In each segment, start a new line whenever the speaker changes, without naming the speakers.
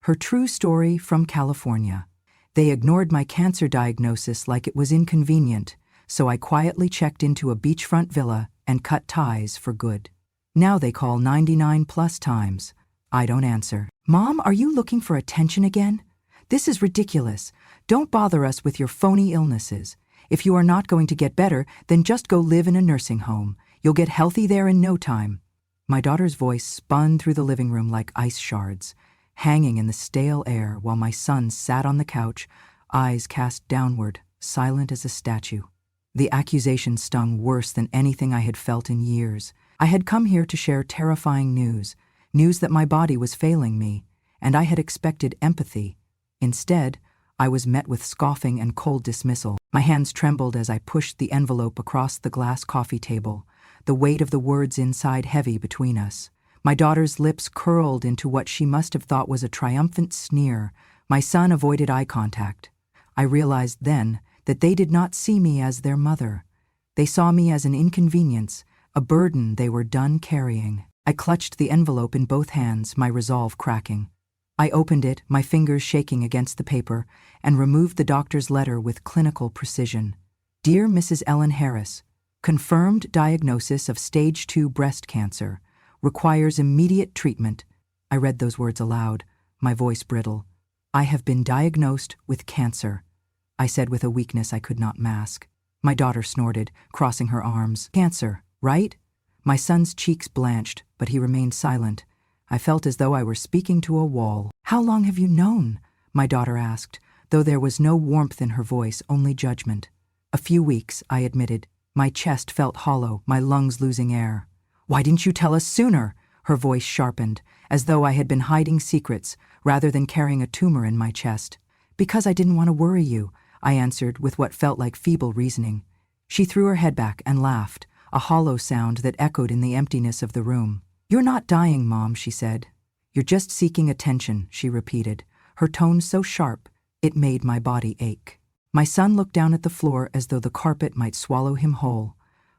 Her true story from California. They ignored my cancer diagnosis like it was inconvenient, so I quietly checked into a beachfront villa and cut ties for good. Now they call 99+ times. I don't answer. Mom, are you looking for attention again? This is ridiculous. Don't bother us with your phony illnesses. If you are not going to get better, then just go live in a nursing home. You'll get healthy there in no time. My daughter's voice spun through the living room like ice shards, hanging in the stale air while my son sat on the couch, eyes cast downward, silent as a statue. The accusation stung worse than anything I had felt in years. I had come here to share terrifying news that my body was failing me, and I had expected empathy. Instead, I was met with scoffing and cold dismissal. My hands trembled as I pushed the envelope across the glass coffee table, the weight of the words inside heavy between us. My daughter's lips curled into what she must have thought was a triumphant sneer. My son avoided eye contact. I realized then that they did not see me as their mother. They saw me as an inconvenience, a burden they were done carrying. I clutched the envelope in both hands, my resolve cracking. I opened it, my fingers shaking against the paper, and removed the doctor's letter with clinical precision. Dear Mrs. Ellen Harris, confirmed diagnosis of stage 2 breast cancer, requires immediate treatment. I read those words aloud, my voice brittle. I have been diagnosed with cancer, I said with a weakness I could not mask. My daughter snorted, crossing her arms. Cancer, right? My son's cheeks blanched, but he remained silent. I felt as though I were speaking to a wall. How long have you known? My daughter asked, though there was no warmth in her voice, only judgment. A few weeks, I admitted. My chest felt hollow, my lungs losing air. Why didn't you tell us sooner? Her voice sharpened, as though I had been hiding secrets rather than carrying a tumor in my chest. Because I didn't want to worry you, I answered with what felt like feeble reasoning. She threw her head back and laughed, a hollow sound that echoed in the emptiness of the room. You're not dying, Mom, she said. You're just seeking attention, she repeated, her tone so sharp it made my body ache. My son looked down at the floor as though the carpet might swallow him whole.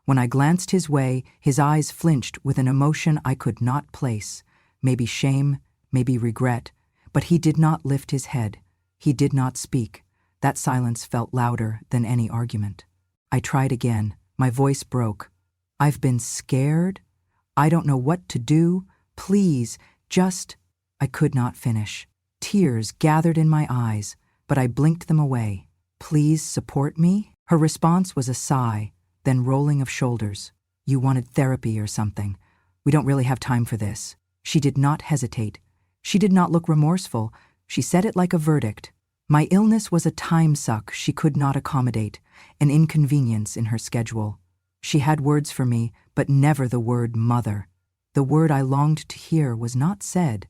When I glanced his way, his eyes flinched with an emotion I could not place. Maybe shame, maybe regret, but he did not lift his head. He did not speak. That silence felt louder than any argument. I tried again. My voice broke. I've been scared. I don't know what to do. Please, just... I could not finish. Tears gathered in my eyes, but I blinked them away. Please support me? Her response was a sigh, then rolling of shoulders. You wanted therapy or something. We don't really have time for this. She did not hesitate. She did not look remorseful. She said it like a verdict. My illness was a time suck she could not accommodate, an inconvenience in her schedule. She had words for me, but never the word mother. The word I longed to hear was not said.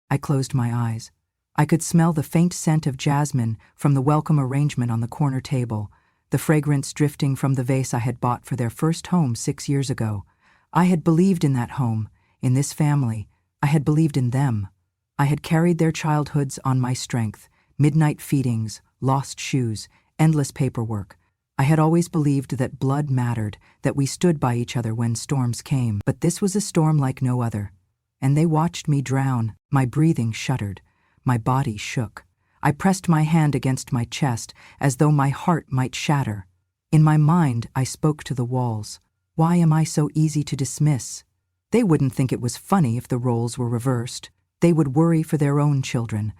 I closed my eyes. I could smell the faint scent of jasmine from the welcome arrangement on the corner table, the fragrance drifting from the vase I had bought for their first home 6 years ago. I had believed in that home, in this family. I had believed in them. I had carried their childhoods on my strength, midnight feedings, lost shoes, endless paperwork. I had always believed that blood mattered, that we stood by each other when storms came. But this was a storm like no other. And they watched me drown. My breathing shuddered. My body shook. I pressed my hand against my chest as though my heart might shatter. In my mind, I spoke to the walls. Why am I so easy to dismiss? They wouldn't think it was funny if the roles were reversed. They would worry for their own children.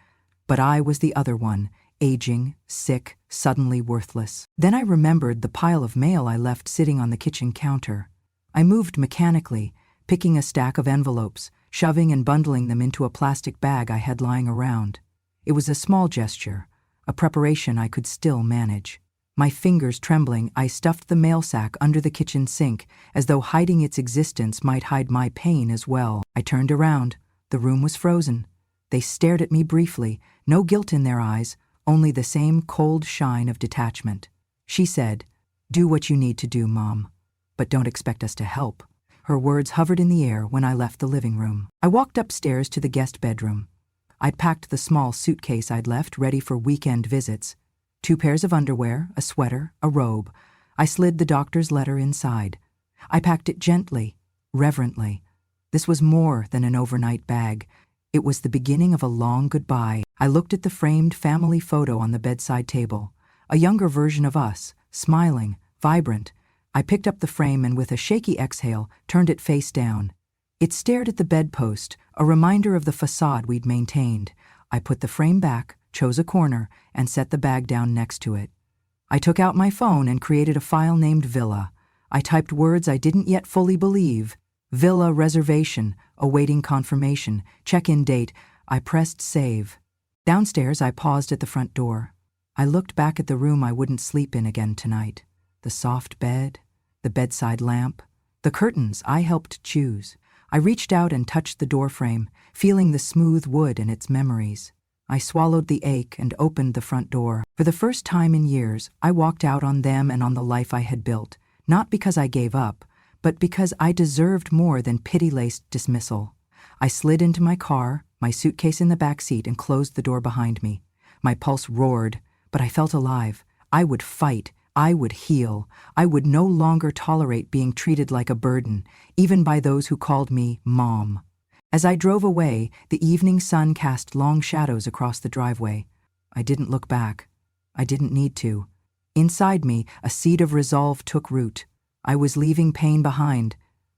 But I was the other one, aging, sick, suddenly worthless. Then I remembered the pile of mail I left sitting on the kitchen counter. I moved mechanically, picking a stack of envelopes, shoving and bundling them into a plastic bag I had lying around. It was a small gesture, a preparation I could still manage. My fingers trembling, I stuffed the mail sack under the kitchen sink, as though hiding its existence might hide my pain as well. I turned around. The room was frozen. They stared at me briefly, no guilt in their eyes, only the same cold shine of detachment. She said, "Do what you need to do, Mom, but don't expect us to help." Her words hovered in the air when I left the living room. I walked upstairs to the guest bedroom. I'd packed the small suitcase I'd left ready for weekend visits. 2 pairs of underwear, a sweater, a robe. I slid the doctor's letter inside. I packed it gently, reverently. This was more than an overnight bag. It was the beginning of a long goodbye. I looked at the framed family photo on the bedside table, a younger version of us, smiling, vibrant. I picked up the frame and with a shaky exhale, turned it face down. It stared at the bedpost, a reminder of the facade we'd maintained. I put the frame back, chose a corner, and set the bag down next to it. I took out my phone and created a file named Villa. I typed words I didn't yet fully believe. Villa reservation, awaiting confirmation, check-in date. I pressed save. Downstairs, I paused at the front door. I looked back at the room I wouldn't sleep in again tonight. The soft bed, the bedside lamp, the curtains I helped choose. I reached out and touched the doorframe, feeling the smooth wood and its memories. I swallowed the ache and opened the front door. For the first time in years, I walked out on them and on the life I had built, not because I gave up, but because I deserved more than pity-laced dismissal. I slid into my car, my suitcase in the back seat, and closed the door behind me. My pulse roared, but I felt alive. I would fight. I would heal. I would no longer tolerate being treated like a burden, even by those who called me Mom. As I drove away, the evening sun cast long shadows across the driveway. I didn't look back. I didn't need to. Inside me, a seed of resolve took root. I was leaving pain behind,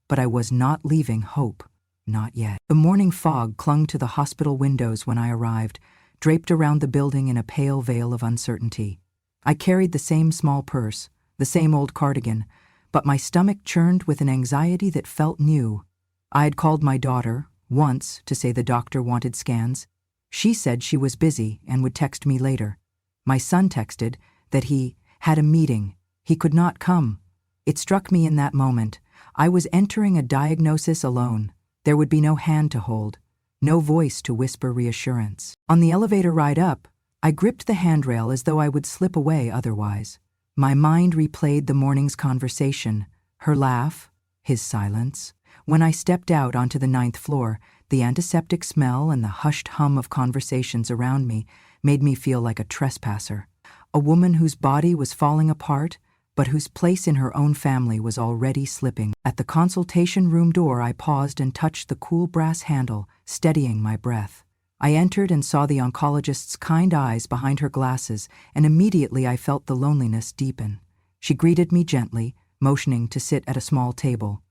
but I was not leaving hope. Not yet. The morning fog clung to the hospital windows when I arrived, draped around the building in a pale veil of uncertainty. I carried the same small purse, the same old cardigan, but my stomach churned with an anxiety that felt new. I had called my daughter, once, to say the doctor wanted scans. She said she was busy and would text me later. My son texted that he had a meeting. He could not come. It struck me in that moment. I was entering a diagnosis alone. There would be no hand to hold, no voice to whisper reassurance. On the elevator ride up, I gripped the handrail as though I would slip away otherwise. My mind replayed the morning's conversation, her laugh, his silence. When I stepped out onto the 9th floor, the antiseptic smell and the hushed hum of conversations around me made me feel like a trespasser. A woman whose body was falling apart, but whose place in her own family was already slipping. At the consultation room door, I paused and touched the cool brass handle, steadying my breath. I entered and saw the oncologist's kind eyes behind her glasses, and immediately I felt the loneliness deepen. She greeted me gently, motioning to sit at a small table.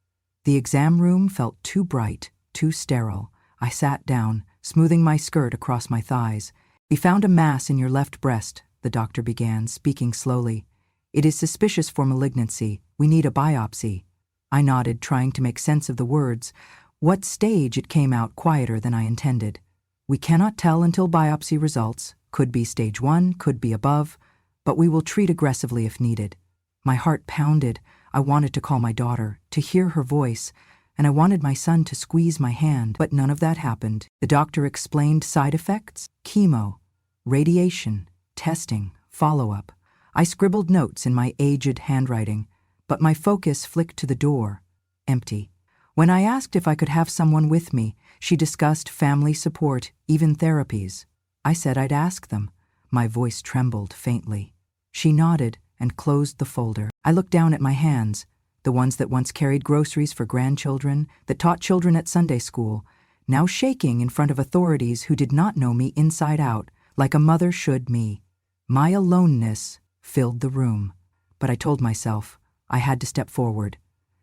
The exam room felt too bright, too sterile. I sat down, smoothing my skirt across my thighs. "We found a mass in your left breast," the doctor began, speaking slowly. "It is suspicious for malignancy. We need a biopsy." I nodded, trying to make sense of the words. What stage? It came out quieter than I intended. "We cannot tell until biopsy results. Could be stage 1, could be above, but we will treat aggressively if needed." My heart pounded. I wanted to call my daughter, to hear her voice, and I wanted my son to squeeze my hand, but none of that happened. The doctor explained side effects, chemo, radiation, testing, follow-up. I scribbled notes in my aged handwriting, but my focus flicked to the door, empty. When I asked if I could have someone with me, she discussed family support, even therapies. I said I'd ask them. My voice trembled faintly. She nodded and closed the folder. I looked down at my hands, the ones that once carried groceries for grandchildren, that taught children at Sunday school, now shaking in front of authorities who did not know me inside out, like a mother should me. My aloneness filled the room, but I told myself I had to step forward.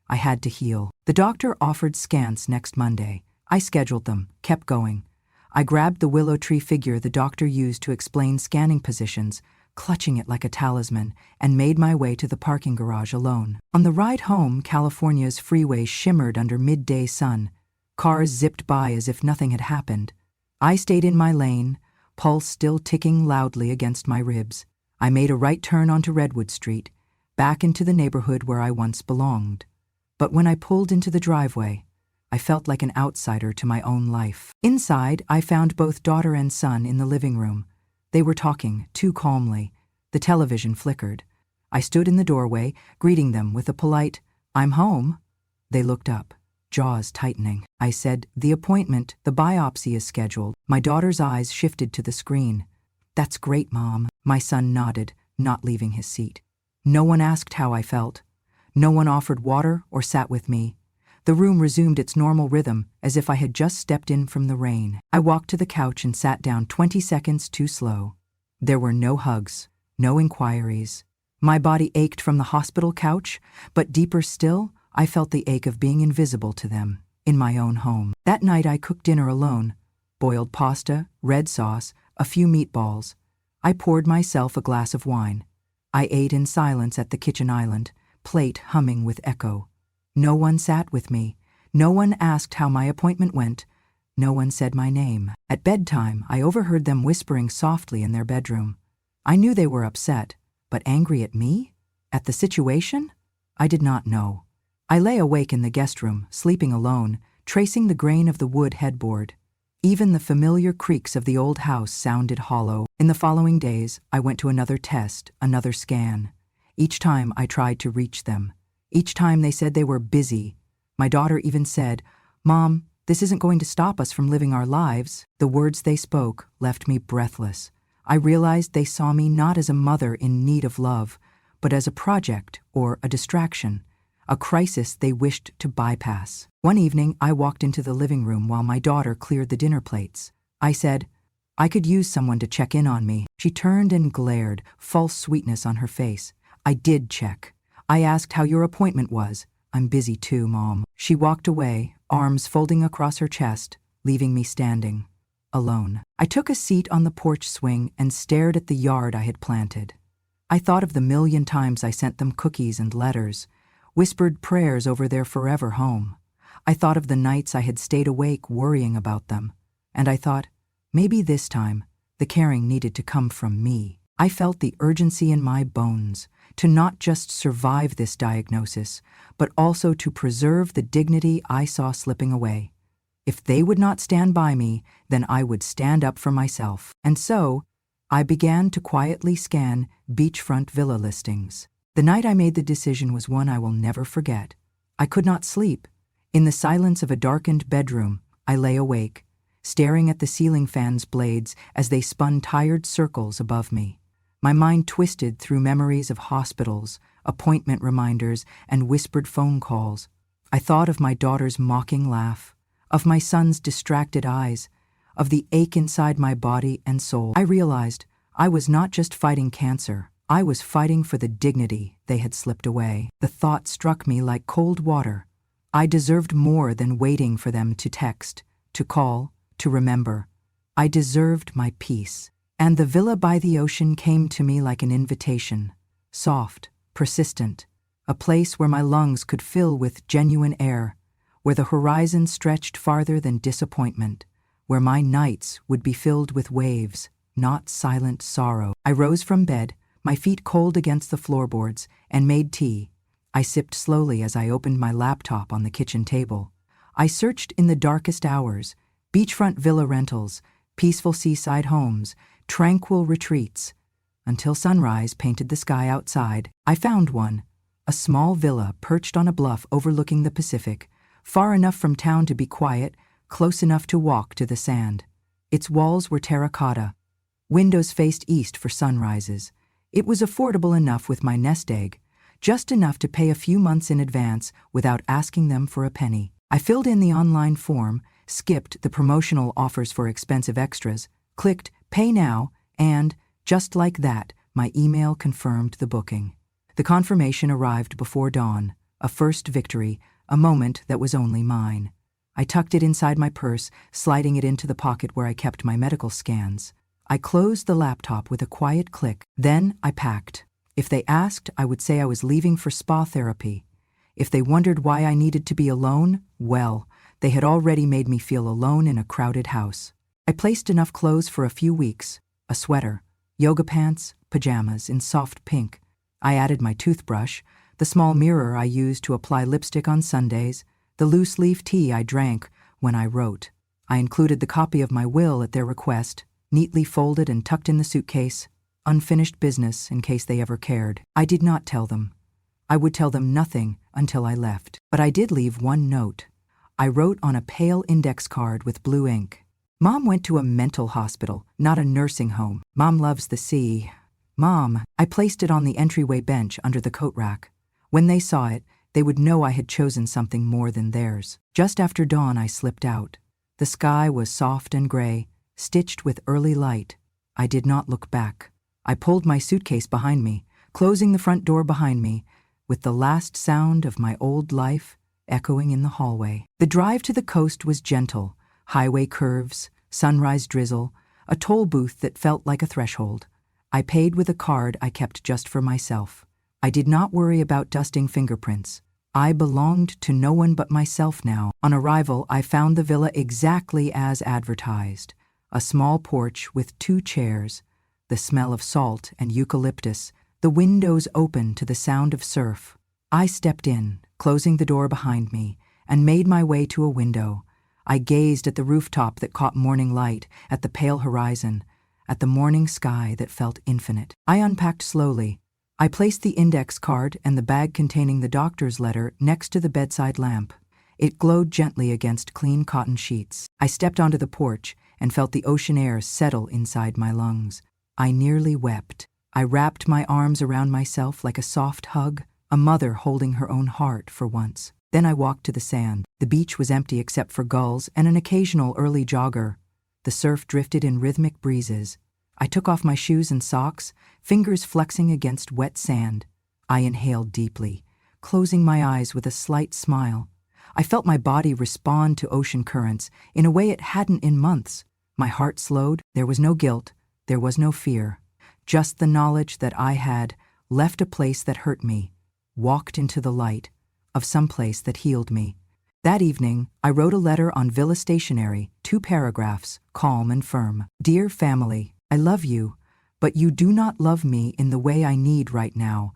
I had to heal. The doctor offered scans next Monday. I scheduled them, kept going. I grabbed the willow tree figure the doctor used to explain scanning positions, clutching it like a talisman, and made my way to the parking garage alone. On the ride home, California's freeway shimmered under midday sun. Cars zipped by as if nothing had happened. I stayed in my lane, pulse still ticking loudly against my ribs. I made a right turn onto Redwood Street, back into the neighborhood where I once belonged. But when I pulled into the driveway, I felt like an outsider to my own life. Inside, I found both daughter and son in the living room. They were talking, too calmly. The television flickered. I stood in the doorway, greeting them with a polite, "I'm home." They looked up, jaws tightening. I said, "The appointment, the biopsy is scheduled." My daughter's eyes shifted to the screen. "That's great, Mom." My son nodded, not leaving his seat. No one asked how I felt. No one offered water or sat with me. The The room resumed its normal rhythm, as if I had just stepped in from the rain. I walked to the couch and sat down 20 seconds too slow. There were no hugs, no inquiries. My body ached from the hospital couch, but deeper still, I felt the ache of being invisible to them, in my own home. That night I cooked dinner alone. Boiled pasta, red sauce, a few meatballs. I poured myself a glass of wine. I ate in silence at the kitchen island, plate humming with echo. No one sat with me. No one asked how my appointment went. No one said my name. At bedtime, I overheard them whispering softly in their bedroom. I knew they were upset, but angry at me? At the situation? I did not know. I lay awake in the guest room, sleeping alone, tracing the grain of the wood headboard. Even the familiar creaks of the old house sounded hollow. In the following days, I went to another test, another scan. Each time I tried to reach them. Each time they said they were busy. My daughter even said, "Mom, this isn't going to stop us from living our lives." The words they spoke left me breathless. I realized they saw me not as a mother in need of love, but as a project or a distraction, a crisis they wished to bypass. One evening, I walked into the living room while my daughter cleared the dinner plates. I said, "I could use someone to check in on me." She turned and glared, false sweetness on her face. I did check. I asked how your appointment was. "I'm busy too, Mom." She walked away, arms folding across her chest, leaving me standing, alone. I took a seat on the porch swing and stared at the yard I had planted. I thought of the million times I sent them cookies and letters, whispered prayers over their forever home. I thought of the nights I had stayed awake worrying about them, and I thought, maybe this time, the caring needed to come from me. I felt the urgency in my bones, to not just survive this diagnosis, but also to preserve the dignity I saw slipping away. If they would not stand by me, then I would stand up for myself. And so, I began to quietly scan beachfront villa listings. The night I made the decision was one I will never forget. I could not sleep. In the silence of a darkened bedroom, I lay awake, staring at the ceiling fan's blades as they spun tired circles above me. My mind twisted through memories of hospitals, appointment reminders, and whispered phone calls. I thought of my daughter's mocking laugh, of my son's distracted eyes, of the ache inside my body and soul. I realized I was not just fighting cancer, I was fighting for the dignity they had slipped away. The thought struck me like cold water. I deserved more than waiting for them to text, to call, to remember. I deserved my peace. And the villa by the ocean came to me like an invitation, soft, persistent, a place where my lungs could fill with genuine air, where the horizon stretched farther than disappointment, where my nights would be filled with waves, not silent sorrow. I rose from bed, my feet cold against the floorboards, and made tea. I sipped slowly as I opened my laptop on the kitchen table. I searched in the darkest hours, beachfront villa rentals, peaceful seaside homes, tranquil retreats, until sunrise painted the sky outside. I found one, a small villa perched on a bluff overlooking the Pacific, far enough from town to be quiet, close enough to walk to the sand. Its walls were terracotta. Windows faced east for sunrises. It was affordable enough with my nest egg, just enough to pay a few months in advance without asking them for a penny. I filled in the online form, skipped the promotional offers for expensive extras, clicked Pay Now, and, just like that, my email confirmed the booking. The confirmation arrived before dawn, a first victory, a moment that was only mine. I tucked it inside my purse, sliding it into the pocket where I kept my medical scans. I closed the laptop with a quiet click. Then I packed. If they asked, I would say I was leaving for spa therapy. If they wondered why I needed to be alone, well, they had already made me feel alone in a crowded house. I placed enough clothes for a few weeks, a sweater, yoga pants, pajamas in soft pink. I added my toothbrush, the small mirror I used to apply lipstick on Sundays, the loose-leaf tea I drank when I wrote. I included the copy of my will at their request, neatly folded and tucked in the suitcase, unfinished business in case they ever cared. I did not tell them. I would tell them nothing until I left. But I did leave one note. I wrote on a pale index card with blue ink. Mom went to a mental hospital, not a nursing home. Mom loves the sea. Mom. I placed it on the entryway bench under the coat rack. When they saw it, They would know I had chosen something more than theirs. Just after dawn, I slipped out. The sky was soft and gray, stitched with early light. I did not look back. I pulled my suitcase behind me, closing the front door behind me, with the last sound of my old life echoing in the hallway. The drive to the coast was gentle, highway curves, sunrise drizzle, a toll booth that felt like a threshold. I paid with a card I kept just for myself. I did not worry about dusting fingerprints. I belonged to no one but myself now. On arrival, I found the villa exactly as advertised. A small porch with 2 chairs, the smell of salt and eucalyptus, the windows open to the sound of surf. I stepped in, closing the door behind me, and made my way to a window. I gazed at the rooftop that caught morning light, at the pale horizon, at the morning sky that felt infinite. I unpacked slowly. I placed the index card and the bag containing the doctor's letter next to the bedside lamp. It glowed gently against clean cotton sheets. I stepped onto the porch and felt the ocean air settle inside my lungs. I nearly wept. I wrapped my arms around myself like a soft hug, a mother holding her own heart for once. Then I walked to the sand. The beach was empty except for gulls and an occasional early jogger. The surf drifted in rhythmic breezes. I took off my shoes and socks, fingers flexing against wet sand. I inhaled deeply, closing my eyes with a slight smile. I felt my body respond to ocean currents in a way it hadn't in months. My heart slowed. There was no guilt. There was no fear. Just the knowledge that I had left a place that hurt me, walked into the light of some place that healed me. That evening, I wrote a letter on villa stationery, 2 paragraphs, calm and firm. Dear family, I love you, but you do not love me in the way I need right now.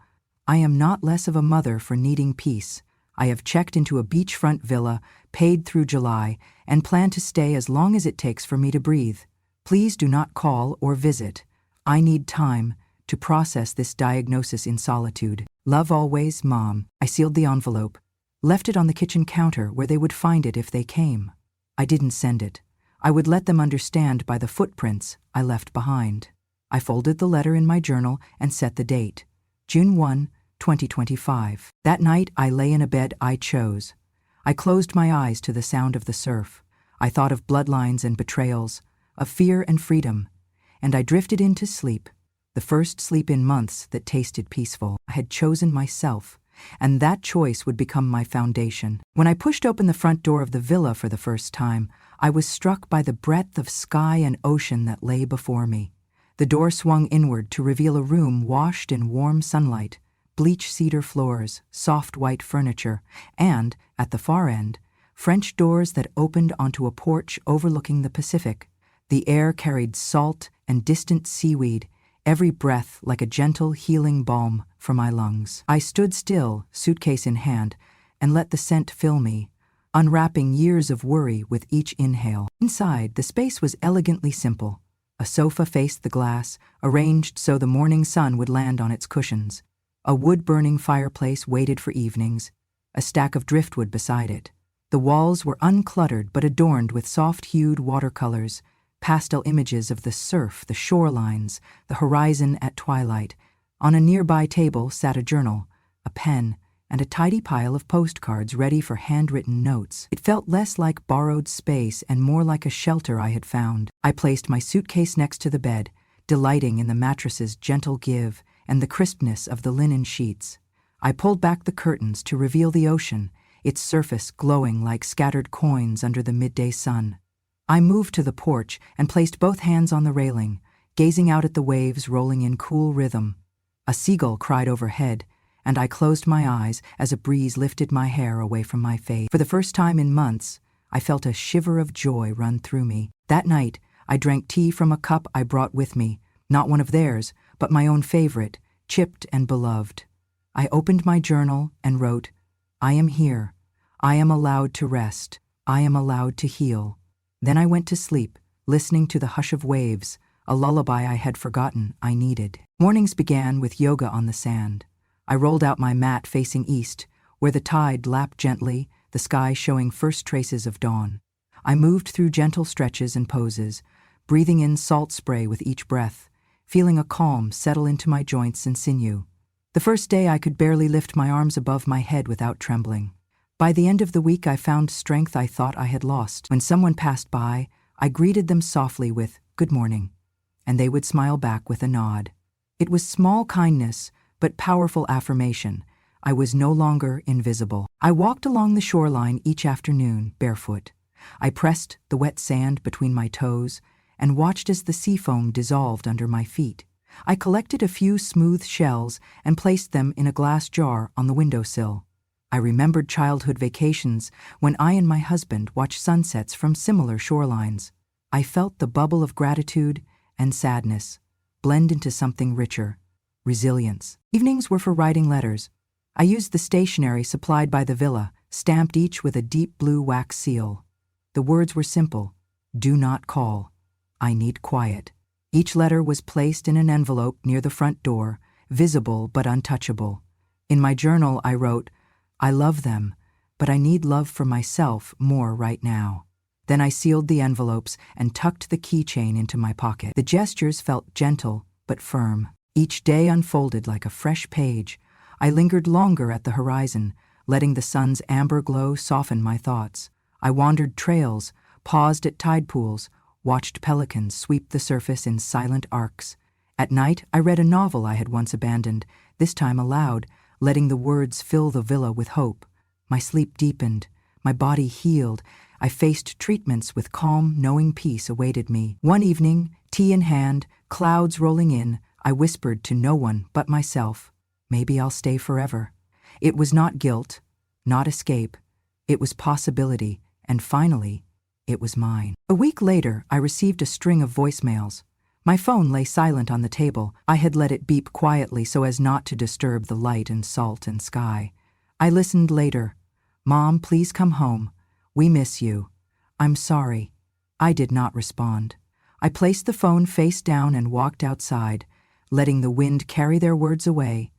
I am not less of a mother for needing peace. I have checked into a beachfront villa, paid through July, and plan to stay as long as it takes for me to breathe. Please do not call or visit. I need time to process this diagnosis in solitude. Love always, Mom. I sealed the envelope, left it on the kitchen counter where they would find it if they came. I didn't send it. I would let them understand by the footprints I left behind. I folded the letter in my journal and set the date, June 1, 2025. That night, I lay in a bed I chose. I closed my eyes to the sound of the surf. I thought of bloodlines and betrayals, of fear and freedom, and I drifted into sleep, the first sleep in months that tasted peaceful. I had chosen myself, and that choice would become my foundation. When I pushed open the front door of the villa for the first time, I was struck by the breadth of sky and ocean that lay before me. The door swung inward to reveal a room washed in warm sunlight, bleached cedar floors, soft white furniture, and, at the far end, French doors that opened onto a porch overlooking the Pacific. The air carried salt and distant seaweed, every breath like a gentle, healing balm for my lungs. I stood still, suitcase in hand, and let the scent fill me, unwrapping years of worry with each inhale. Inside, the space was elegantly simple. A sofa faced the glass, arranged so the morning sun would land on its cushions. A wood-burning fireplace waited for evenings, a stack of driftwood beside it. The walls were uncluttered but adorned with soft-hued watercolors, pastel images of the surf, the shorelines, the horizon at twilight. On a nearby table sat a journal, a pen, and a tidy pile of postcards ready for handwritten notes. It felt less like borrowed space and more like a shelter I had found. I placed my suitcase next to the bed, delighting in the mattress's gentle give and the crispness of the linen sheets. I pulled back the curtains to reveal the ocean, its surface glowing like scattered coins under the midday sun. I moved to the porch and placed both hands on the railing, gazing out at the waves rolling in cool rhythm. A seagull cried overhead, and I closed my eyes as a breeze lifted my hair away from my face. For the first time in months, I felt a shiver of joy run through me. That night, I drank tea from a cup I brought with me, not one of theirs, but my own favorite, chipped and beloved. I opened my journal and wrote, "I am here. I am allowed to rest. I am allowed to heal." Then I went to sleep, listening to the hush of waves, a lullaby I had forgotten I needed. Mornings began with yoga on the sand. I rolled out my mat facing east, where the tide lapped gently, the sky showing first traces of dawn. I moved through gentle stretches and poses, breathing in salt spray with each breath, feeling a calm settle into my joints and sinew. The first day I could barely lift my arms above my head without trembling. By the end of the week I found strength I thought I had lost. When someone passed by, I greeted them softly with, "Good morning," and they would smile back with a nod. It was small kindness, but powerful affirmation. I was no longer invisible. I walked along the shoreline each afternoon, barefoot. I pressed the wet sand between my toes and watched as the sea foam dissolved under my feet. I collected a few smooth shells and placed them in a glass jar on the windowsill. I remembered childhood vacations when I and my husband watched sunsets from similar shorelines. I felt the bubble of gratitude and sadness blend into something richer, resilience. Evenings were for writing letters. I used the stationery supplied by the villa, stamped each with a deep blue wax seal. The words were simple: "Do not call. I need quiet." Each letter was placed in an envelope near the front door, visible but untouchable. In my journal I wrote, "I love them, but I need love for myself more right now." Then I sealed the envelopes and tucked the keychain into my pocket. The gestures felt gentle but firm. Each day unfolded like a fresh page. I lingered longer at the horizon, letting the sun's amber glow soften my thoughts. I wandered trails, paused at tide pools, watched pelicans sweep the surface in silent arcs. At night, I read a novel I had once abandoned, this time aloud, letting the words fill the villa with hope. My sleep deepened, my body healed. I faced treatments with calm, knowing peace awaited me. One evening, tea in hand, clouds rolling in, I whispered to no one but myself, "Maybe I'll stay forever." It was not guilt, not escape. It was possibility, and finally, it was mine. A week later, I received a string of voicemails. My phone lay silent on the table. I had let it beep quietly so as not to disturb the light and salt and sky. I listened later. "Mom, please come home. We miss you. I'm sorry." I did not respond. I placed the phone face down and walked outside, letting the wind carry their words away.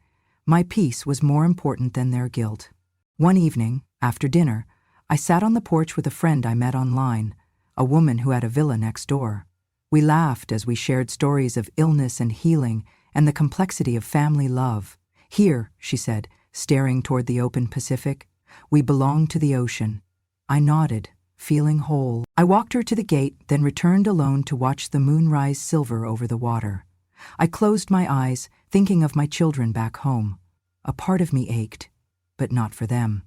My peace was more important than their guilt. One evening, after dinner, I sat on the porch with a friend I met online, a woman who had a villa next door. We laughed as we shared stories of illness and healing and the complexity of family love. "Here," she said, staring toward the open Pacific, "we belong to the ocean." I nodded, feeling whole. I walked her to the gate, then returned alone to watch the moon rise silver over the water. I closed my eyes, thinking of my children back home. A part of me ached, but not for them.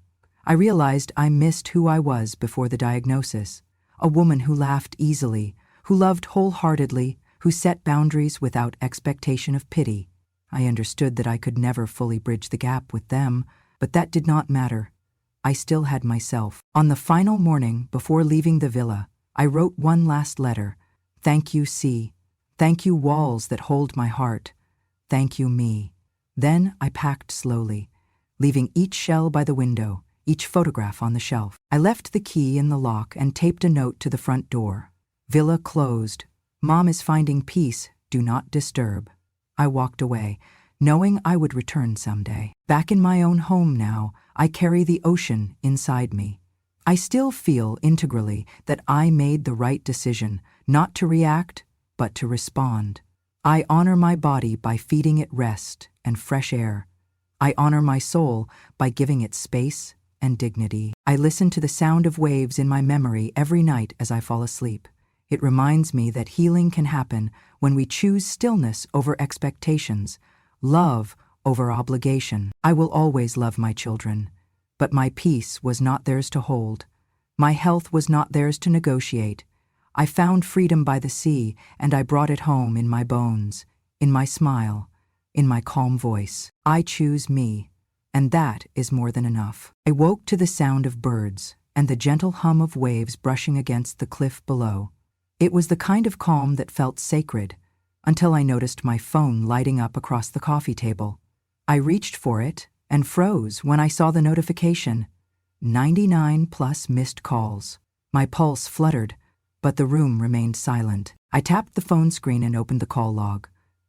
I realized I missed who I was before the diagnosis, a woman who laughed easily, who loved wholeheartedly, who set boundaries without expectation of pity. I understood that I could never fully bridge the gap with them, but that did not matter. I still had myself. On the final morning before leaving the villa, I wrote one last letter. "Thank you, sea. Thank you, walls that hold my heart. Thank you, me." Then I packed slowly, leaving each shell by the window, each photograph on the shelf. I left the key in the lock and taped a note to the front door. "Villa closed. Mom is finding peace. Do not disturb." I walked away, knowing I would return someday. Back in my own home now, I carry the ocean inside me. I still feel integrally that I made the right decision, not to react, but to respond. I honor my body by feeding it rest and fresh air. I honor my soul by giving it space and dignity. I listen to the sound of waves in my memory every night as I fall asleep. It reminds me that healing can happen when we choose stillness over expectations, love over obligation. I will always love my children, but my peace was not theirs to hold. My health was not theirs to negotiate. I found freedom by the sea, and I brought it home in my bones, in my smile, in my calm voice. I choose me, and that is more than enough. I woke to the sound of birds and the gentle hum of waves brushing against the cliff below. It was the kind of calm that felt sacred, until I noticed my phone lighting up across the coffee table. I reached for it and froze when I saw the notification. 99 plus missed calls. My pulse fluttered, but the room remained silent. I tapped the phone screen and opened the call log.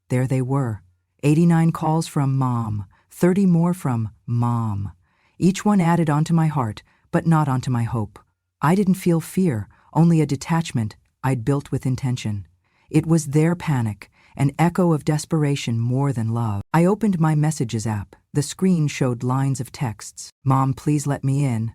There they were. 89 calls from Mom, 30 more from Mom. Each one added onto my heart, but not onto my hope. I didn't feel fear, only a detachment I'd built with intention. It was their panic, an echo of desperation more than love. I opened my messages app. The screen showed lines of texts. Mom, please let me in.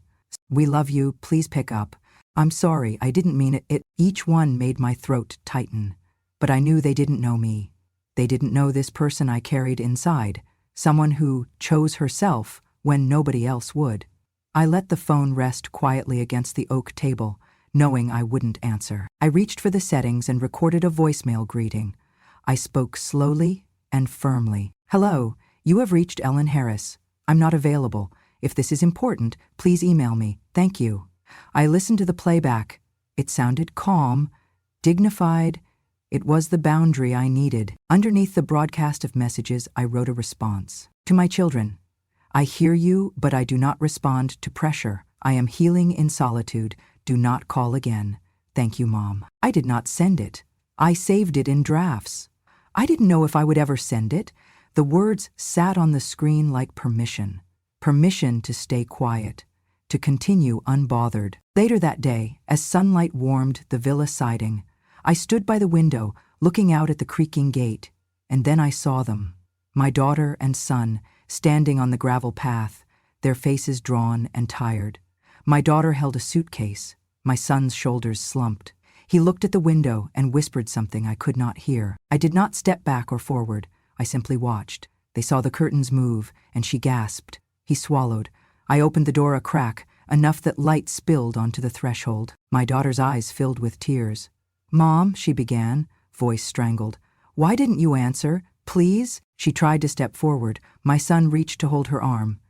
We love you, please pick up. I'm sorry, I didn't mean it. Each one made my throat tighten. But I knew they didn't know me. They didn't know this person I carried inside, someone who chose herself when nobody else would. I let the phone rest quietly against the oak table, knowing I wouldn't answer. I reached for the settings and recorded a voicemail greeting. I spoke slowly and firmly. Hello, you have reached Ellen Harris. I'm not available. If this is important, please email me. Thank you. I listened to the playback. It sounded calm, dignified. It was the boundary I needed. Underneath the broadcast of messages, I wrote a response. To my children, I hear you, but I do not respond to pressure. I am healing in solitude. Do not call again. Thank you, Mom. I did not send it. I saved it in drafts. I didn't know if I would ever send it. The words sat on the screen like permission. Permission to stay quiet, to continue unbothered. Later that day, as sunlight warmed the villa siding, I stood by the window, looking out at the creaking gate, and then I saw them, my daughter and son, standing on the gravel path, their faces drawn and tired. My daughter held a suitcase. My son's shoulders slumped. He looked at the window and whispered something I could not hear. I did not step back or forward. I simply watched. They saw the curtains move, and she gasped. He swallowed. I opened the door a crack, enough that light spilled onto the threshold. My daughter's eyes filled with tears. Mom, she began, voice strangled. Why didn't you answer? Please? She tried to step forward. My son reached to hold her arm.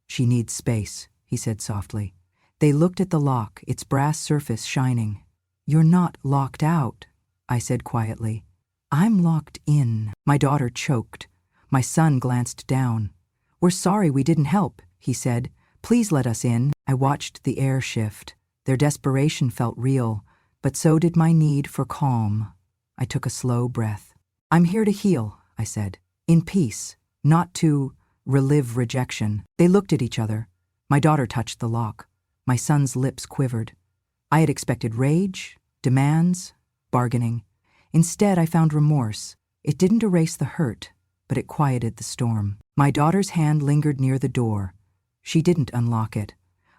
She needs space, he said softly. They looked at the lock, its brass surface shining. You're not locked out, I said quietly. I'm locked in. My daughter choked. My son glanced down. We're sorry we didn't help, he said. Please let us in. I watched the air shift. Their desperation felt real, but so did my need for calm. I took a slow breath. I'm here to heal, I said, in peace, not to relive rejection. They looked at each other. My daughter touched the lock. My son's lips quivered. I had expected rage, demands, bargaining. Instead, I found remorse. It didn't erase the hurt, but it quieted the storm. My daughter's hand lingered near the door. She didn't unlock it.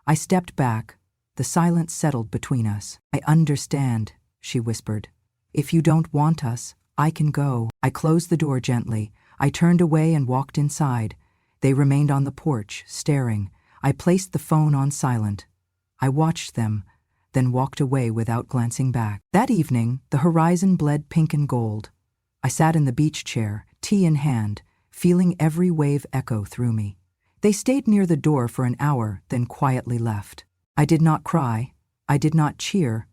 I stepped back. The silence settled between us. I understand, she whispered. If you don't want us, I can go. I closed the door gently. I turned away and walked inside. They remained on the porch, staring. I placed the phone on silent. I watched them, then walked away without glancing back. That evening, the horizon bled pink and gold. I sat in the beach chair, tea in hand, feeling every wave echo through me. They stayed near the door for an hour, then quietly left. I did not cry. I did not cheer.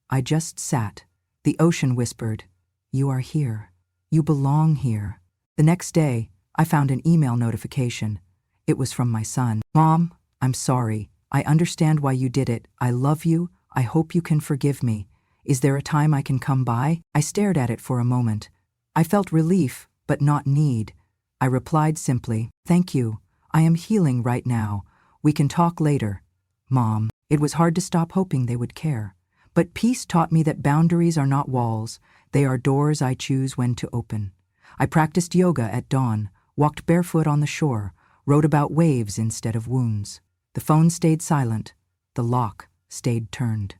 I just sat. The ocean whispered, "You are here. You belong here." The next day, I found an email notification. It was from my son. Mom, I'm sorry. I understand why you did it. I love you. I hope you can forgive me. Is there a time I can come by? I stared at it for a moment. I felt relief, but not need. I replied simply, "Thank you. I am healing right now. We can talk later." Mom, it was hard to stop hoping they would care. But peace taught me that boundaries are not walls. They are doors I choose when to open. I practiced yoga at dawn, walked barefoot on the shore, wrote about waves instead of wounds. The phone stayed silent. The lock stayed turned.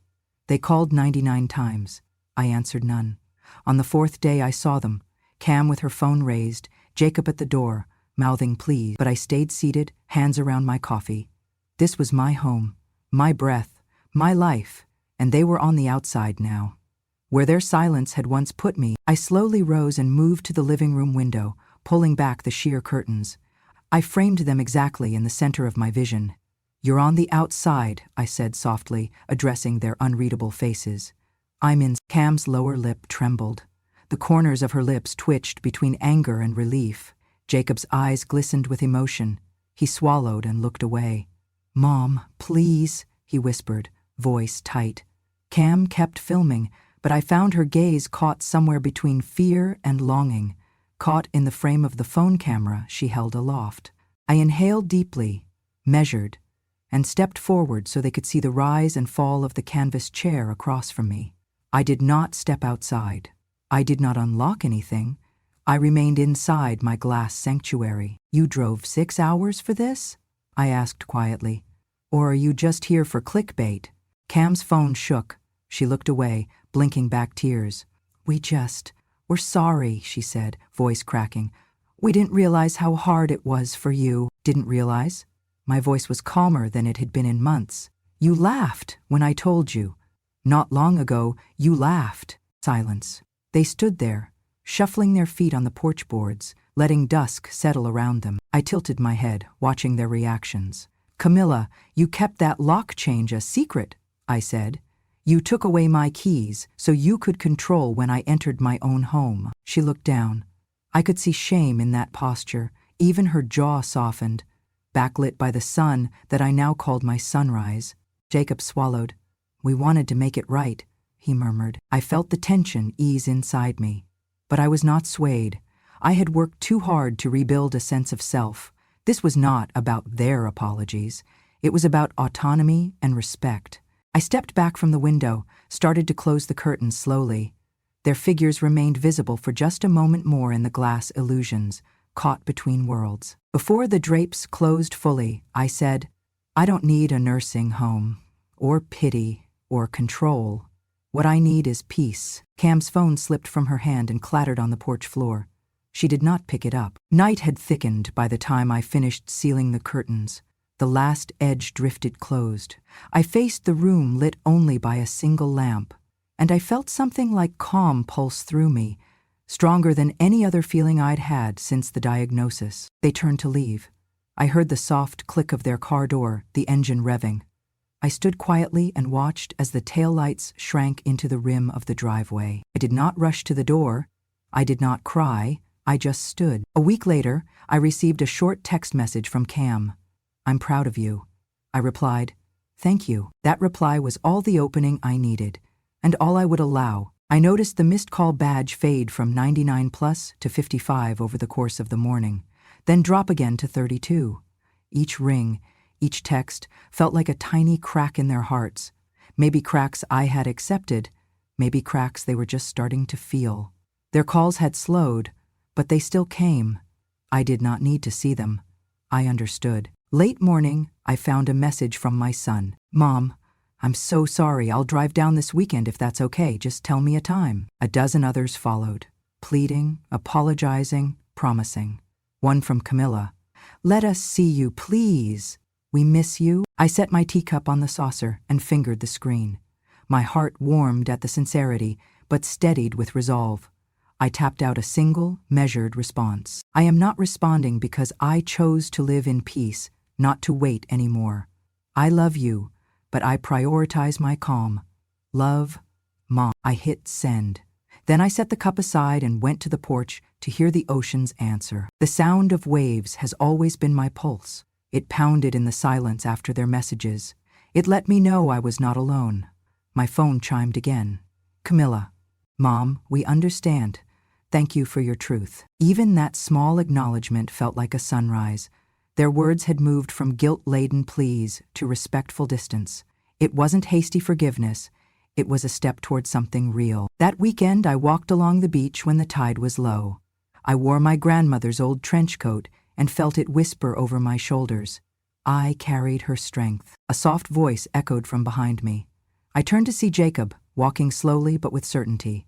They called 99 times. I answered none. On the fourth day I saw them, Cam with her phone raised, Jacob at the door, mouthing please. But I stayed seated, hands around my coffee. This was my home, my breath, my life, and they were on the outside now. Where their silence had once put me, I slowly rose and moved to the living room window, pulling back the sheer curtains. I framed them exactly in the center of my vision. You're on the outside, I said softly, addressing their unreadable faces. I'm in. Cam's lower lip trembled. The corners of her lips twitched between anger and relief. Jacob's eyes glistened with emotion. He swallowed and looked away. Mom, please, he whispered, voice tight. Cam kept filming, but I found her gaze caught somewhere between fear and longing, caught in the frame of the phone camera she held aloft. I inhaled deeply, measured, and stepped forward so they could see the rise and fall of the canvas chair across from me. I did not step outside. I did not unlock anything. I remained inside my glass sanctuary. You drove 6 hours for this? I asked quietly. Or are you just here for clickbait? Cam's phone shook. She looked away, blinking back tears. We're sorry, she said, voice cracking. We didn't realize how hard it was for you. Didn't realize? My voice was calmer than it had been in months. You laughed when I told you. Not long ago, you laughed. Silence. They stood there, shuffling their feet on the porch boards, letting dusk settle around them. I tilted my head, watching their reactions. Camilla, you kept that lock change a secret, I said. You took away my keys so you could control when I entered my own home. She looked down. I could see shame in that posture, even her jaw softened, backlit by the sun that I now called my sunrise. Jacob swallowed. We wanted to make it right, he murmured. I felt the tension ease inside me. But I was not swayed. I had worked too hard to rebuild a sense of self. This was not about their apologies. It was about autonomy and respect. I stepped back from the window, started to close the curtains slowly. Their figures remained visible for just a moment more in the glass illusions, caught between worlds. Before the drapes closed fully, I said, I don't need a nursing home, or pity, or control. What I need is peace. Cam's phone slipped from her hand and clattered on the porch floor. She did not pick it up. Night had thickened by the time I finished sealing the curtains. The last edge drifted closed. I faced the room lit only by a single lamp, and I felt something like calm pulse through me, stronger than any other feeling I'd had since the diagnosis. They turned to leave. I heard the soft click of their car door, the engine revving. I stood quietly and watched as the taillights shrank into the rim of the driveway. I did not rush to the door. I did not cry. I just stood. A week later, I received a short text message from Cam. I'm proud of you. I replied, thank you. That reply was all the opening I needed, and all I would allow. I noticed the missed call badge fade from 99 plus to 55 over the course of the morning, then drop again to 32. Each ring, each text felt like a tiny crack in their hearts. Maybe cracks I had accepted, maybe cracks they were just starting to feel. Their calls had slowed, but they still came. I did not need to see them. I understood. Late morning, I found a message from my son. Mom, I'm so sorry. I'll drive down this weekend if that's okay. Just tell me a time. A dozen others followed, pleading, apologizing, promising. One from Camilla. Let us see you, please. We miss you. I set my teacup on the saucer and fingered the screen. My heart warmed at the sincerity, but steadied with resolve. I tapped out a single, measured response. I am not responding because I chose to live in peace, not to wait anymore. I love you, but I prioritize my calm. Love, Mom. I hit send. Then I set the cup aside and went to the porch to hear the ocean's answer. The sound of waves has always been my pulse. It pounded in the silence after their messages. It let me know I was not alone. My phone chimed again. Camilla. Mom, we understand. Thank you for your truth. Even that small acknowledgement felt like a sunrise. Their words had moved from guilt-laden pleas to respectful distance. It wasn't hasty forgiveness. It was a step toward something real. That weekend, I walked along the beach when the tide was low. I wore my grandmother's old trench coat and felt it whisper over my shoulders. I carried her strength. A soft voice echoed from behind me. I turned to see Jacob, walking slowly but with certainty.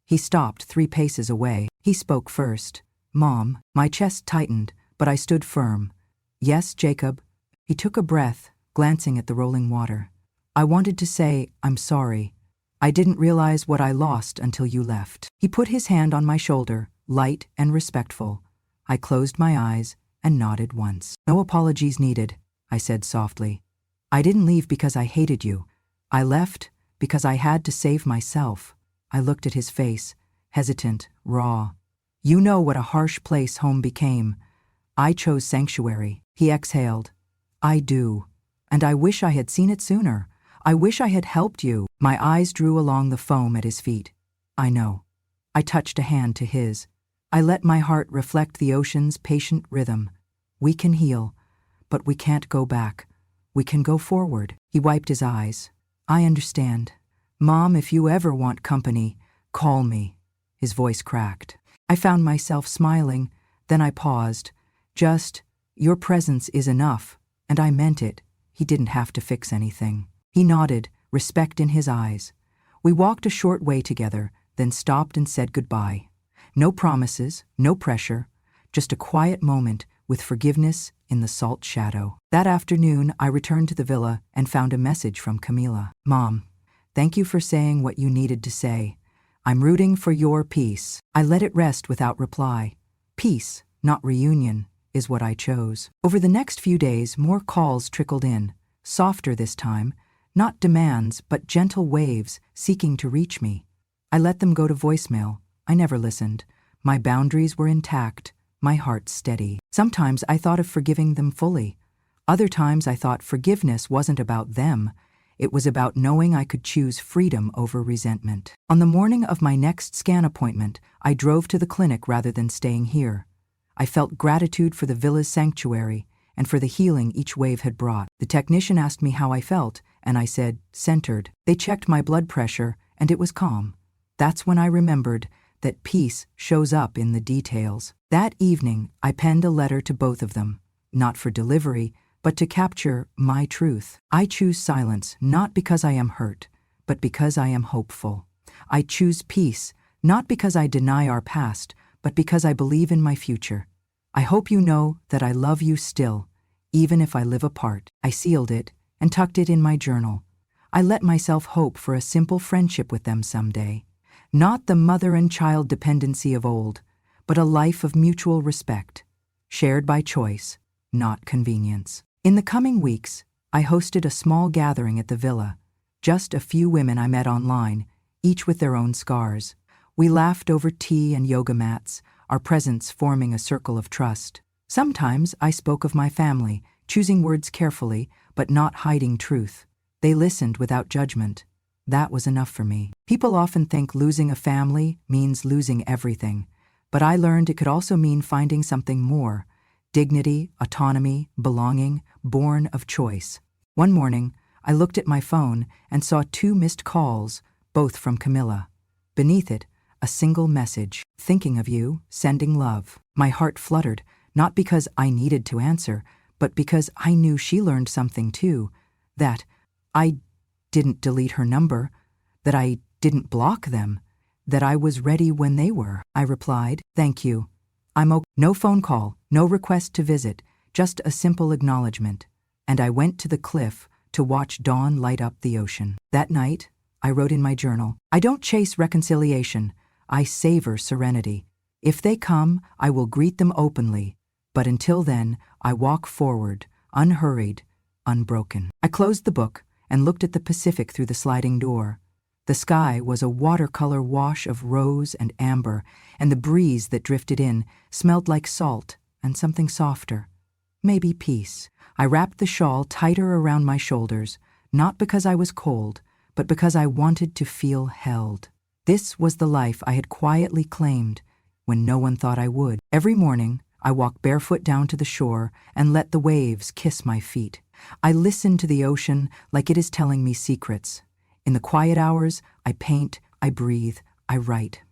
He stopped 3 paces away. He spoke first. Mom. My chest tightened, but I stood firm. Yes, Jacob. He took a breath, glancing at the rolling water. I wanted to say, I'm sorry. I didn't realize what I lost until you left. He put his hand on my shoulder, light and respectful. I closed my eyes and nodded once. No apologies needed, I said softly. I didn't leave because I hated you. I left because I had to save myself. I looked at his face, hesitant, raw. You know what a harsh place home became. I chose sanctuary. He exhaled. I do. And I wish I had seen it sooner. I wish I had helped you. My eyes drew along the foam at his feet. I know. I touched a hand to his. I let my heart reflect the ocean's patient rhythm. We can heal, but we can't go back. We can go forward. He wiped his eyes. I understand. Mom, if you ever want company, call me. His voice cracked. I found myself smiling, then I paused. Just, your presence is enough, and I meant it. He didn't have to fix anything. He nodded, respect in his eyes. We walked a short way together, then stopped and said goodbye. No promises, no pressure, just a quiet moment with forgiveness in the salt shadow. That afternoon, I returned to the villa and found a message from Camila. Mom, thank you for saying what you needed to say. I'm rooting for your peace. I let it rest without reply. Peace, not reunion, is what I chose. Over the next few days, more calls trickled in, softer this time, not demands, but gentle waves seeking to reach me. I let them go to voicemail. I never listened. My boundaries were intact, my heart steady. Sometimes I thought of forgiving them fully. Other times I thought forgiveness wasn't about them. It was about knowing I could choose freedom over resentment. On the morning of my next scan appointment, I drove to the clinic rather than staying here. I felt gratitude for the villa's sanctuary and for the healing each wave had brought. The technician asked me how I felt, and I said, centered. They checked my blood pressure, and it was calm. That's when I remembered that peace shows up in the details. That evening, I penned a letter to both of them, not for delivery, but to capture my truth. I choose silence not because I am hurt, but because I am hopeful. I choose peace not because I deny our past, but because I believe in my future. I hope you know that I love you still, even if I live apart. I sealed it and tucked it in my journal. I let myself hope for a simple friendship with them someday. Not the mother and child dependency of old, but a life of mutual respect, shared by choice, not convenience. In the coming weeks, I hosted a small gathering at the villa, just a few women I met online, each with their own scars. We laughed over tea and yoga mats, our presence forming a circle of trust. Sometimes I spoke of my family, choosing words carefully, but not hiding truth. They listened without judgment. That was enough for me. People often think losing a family means losing everything, but I learned it could also mean finding something more: dignity, autonomy, belonging, born of choice. One morning, I looked at my phone and saw 2 missed calls, both from Camila. Beneath it, a single message: thinking of you, sending love. My heart fluttered, not because I needed to answer, but because I knew she learned something too, that I didn't delete her number, that I didn't block them, that I was ready when they were. I replied, thank you. I'm okay. No phone call, no request to visit, just a simple acknowledgement. And I went to the cliff to watch dawn light up the ocean. That night, I wrote in my journal, I don't chase reconciliation, I savor serenity. If they come, I will greet them openly, but until then, I walk forward, unhurried, unbroken. I closed the book and looked at the Pacific through the sliding door. The sky was a watercolor wash of rose and amber, and the breeze that drifted in smelled like salt and something softer. Maybe peace. I wrapped the shawl tighter around my shoulders, not because I was cold, but because I wanted to feel held. This was the life I had quietly claimed when no one thought I would. Every morning, I walk barefoot down to the shore and let the waves kiss my feet. I listen to the ocean like it is telling me secrets. In the quiet hours, I paint, I breathe, I write.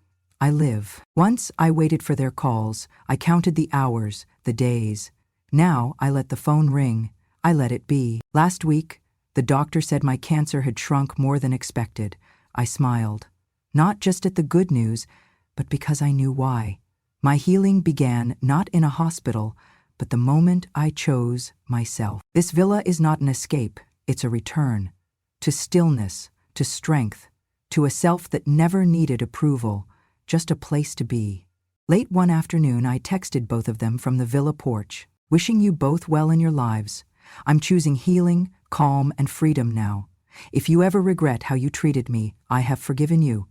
I live. Once I waited for their calls. I counted the hours, the days. Now I let the phone ring. I let it be. Last week, the doctor said my cancer had shrunk more than expected. I smiled. Not just at the good news, but because I knew why. My healing began not in a hospital, but the moment I chose myself. This villa is not an escape, it's a return. To stillness, to strength, to a self that never needed approval, just a place to be. Late one afternoon, I texted both of them from the villa porch, wishing you both well in your lives. I'm choosing healing, calm, and freedom now. If you ever regret how you treated me, I have forgiven you.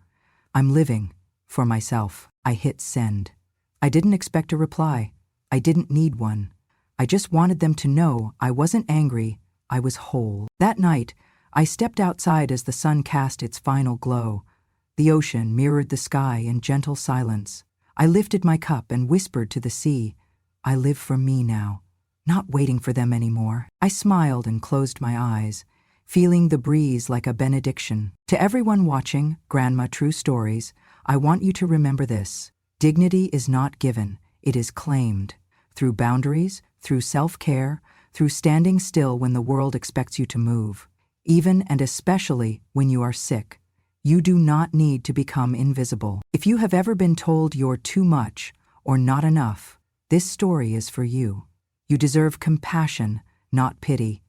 I'm living for myself. I hit send. I didn't expect a reply. I didn't need one. I just wanted them to know I wasn't angry, I was whole. That night, I stepped outside as the sun cast its final glow. The ocean mirrored the sky in gentle silence. I lifted my cup and whispered to the sea, I live for me now, not waiting for them anymore. I smiled and closed my eyes, feeling the breeze like a benediction. To everyone watching Grandma True Stories, I want you to remember this. Dignity is not given, it is claimed. Through boundaries, through self-care, through standing still when the world expects you to move. Even and especially when you are sick. You do not need to become invisible. If you have ever been told you're too much or not enough, this story is for you. You deserve compassion, not pity.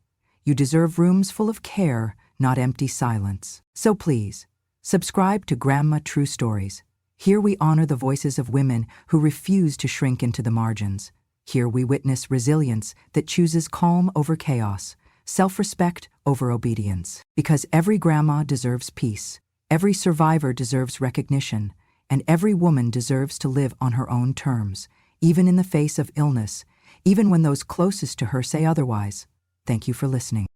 You deserve rooms full of care, not empty silence. So please, subscribe to Grandma True Stories. Here we honor the voices of women who refuse to shrink into the margins. Here we witness resilience that chooses calm over chaos, self-respect over obedience. Because every grandma deserves peace, every survivor deserves recognition, and every woman deserves to live on her own terms, even in the face of illness, even when those closest to her say otherwise. Thank you for listening.